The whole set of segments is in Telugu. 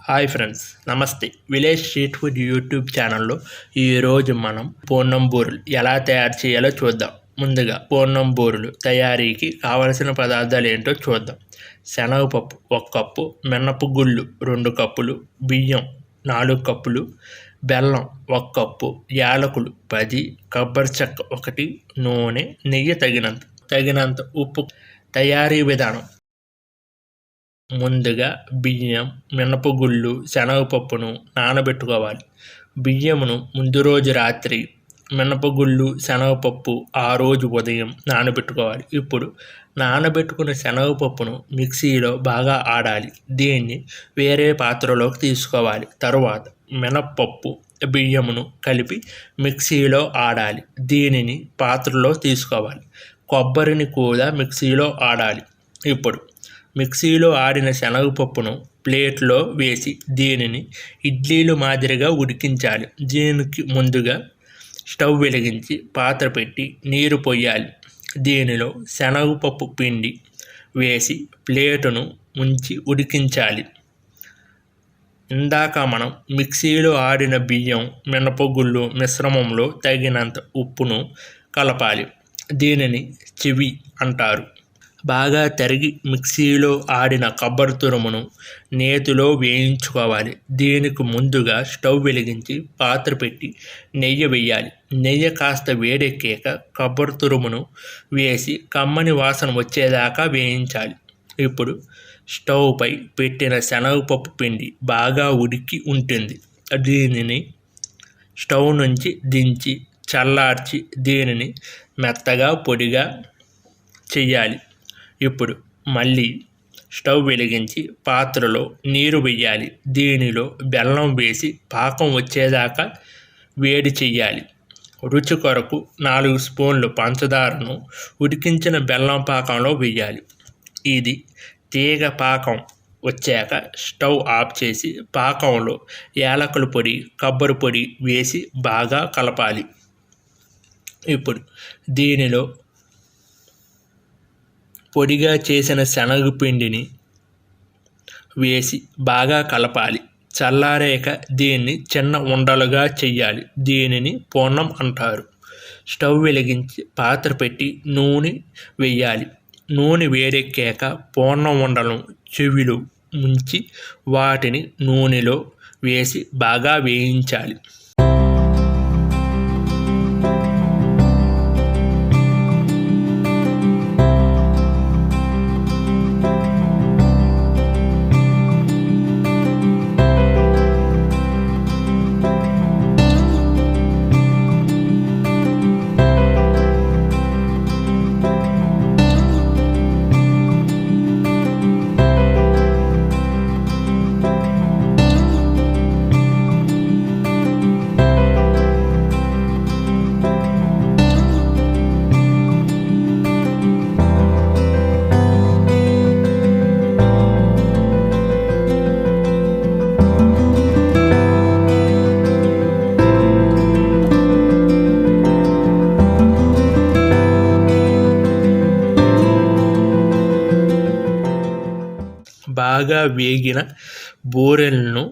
హాయ్ ఫ్రెండ్స్, నమస్తే. విలేజ్ స్ట్రీట్ ఫుడ్ యూట్యూబ్ ఛానల్లో ఈరోజు మనం పూర్ణం బూరెలు ఎలా తయారు చేయాలో చూద్దాం. ముందుగా పూర్ణం బూరెలు తయారీకి కావలసిన పదార్థాలు ఏంటో చూద్దాం. శనగపప్పు 1 కప్పు, మినపగుళ్ళు 2 కప్పులు, బియ్యం 4 కప్పులు, బెల్లం 1 కప్పు, యాలకులు 10, కొబ్బరి చెక్క 1, నూనె, నెయ్యి తగినంత ఉప్పు. తయారీ విధానం: ముందుగా బియ్యం, మినపగుళ్ళు, శనగపప్పును నానబెట్టుకోవాలి. బియ్యమును ముందు రోజు రాత్రి, మినపగుళ్ళు, శనగపప్పు ఆ రోజు ఉదయం నానబెట్టుకోవాలి. ఇప్పుడు నానబెట్టుకున్న శనగపప్పును మిక్సీలో బాగా ఆడాలి. దీన్ని వేరే పాత్రలోకి తీసుకోవాలి. తరువాత మినప్పప్పు, బియ్యమును కలిపి మిక్సీలో ఆడాలి. దీనిని పాత్రలో తీసుకోవాలి. కొబ్బరిని కూడా మిక్సీలో ఆడాలి. ఇప్పుడు మిక్సీలో ఆడిన శనగపప్పును ప్లేట్లో వేసి దీనిని ఇడ్లీలు మాదిరిగా ఉడికించాలి. దీనికి ముందుగా స్టవ్ వెలిగించి పాత్ర పెట్టి నీరు పోయాలి. దీనిలో శనగపప్పు పిండి వేసి ప్లేటును ఉంచి ఉడికించాలి. ఇందాక మనం మిక్సీలో ఆడిన బియ్యం, మినపగుళ్ళు మిశ్రమంలో తగినంత ఉప్పును కలపాలి. దీనిని చెవి అంటారు. బాగా తరిగి మిక్సీలో ఆడిన కొబ్బరి తురుమును నేతిలో వేయించుకోవాలి. దీనికి ముందుగా స్టవ్ వెలిగించి పాత్ర పెట్టి నెయ్యి వేయాలి. నెయ్యి కాస్త వేడెక్కాక కొబ్బరి తురుమును వేసి కమ్మని వాసన వచ్చేదాకా వేయించాలి. ఇప్పుడు స్టవ్ పై పెట్టిన శనగపప్పు పిండి బాగా ఉడికి ఉంటుంది. దీనిని స్టవ్ నుంచి దించి చల్లార్చి దీనిని మెత్తగా పొడిగా చెయ్యాలి. ఇప్పుడు మళ్ళీ స్టవ్ వెలిగించి పాత్రలో నీరు వేయాలి. దీనిలో బెల్లం వేసి పాకం వచ్చేదాకా వేడి చెయ్యాలి. రుచి కొరకు 4 స్పూన్లు పంచదారను ఉడికించిన బెల్లం పాకంలో వేయాలి. ఇది తీగ పాకం వచ్చాక స్టవ్ ఆఫ్ చేసి పాకంలో యాలకుల పొడి, కొబ్బరి పొడి వేసి బాగా కలపాలి. ఇప్పుడు దీనిలో పొడిగా చేసిన శనగపిండిని వేసి బాగా కలపాలి. చల్లారాక దీన్ని చిన్న ఉండలుగా చెయ్యాలి. దీనిని పూర్ణం అంటారు. స్టవ్ వెలిగించి పాత్ర పెట్టి నూనె వేయాలి. నూనె వేడెక్కాక పూర్ణం ఉండలను చెవిలో ముంచి వాటిని నూనెలో వేసి బాగా వేయించాలి. బాగా వేగిన బూరెలను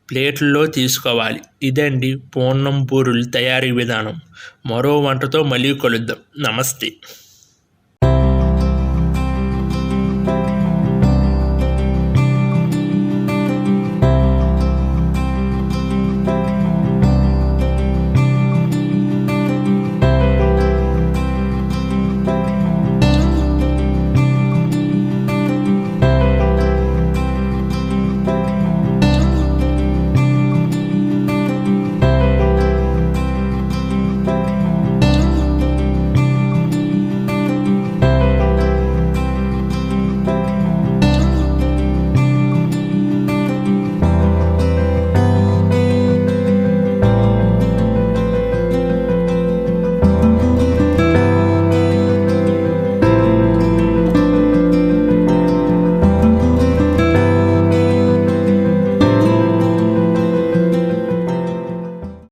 ప్లేట్లలో తీసుకోవాలి. ఇదండి పూర్ణం బూరెలు తయారీ విధానం. మరో వంటతో మళ్ళీ కలుద్దాం. నమస్తే.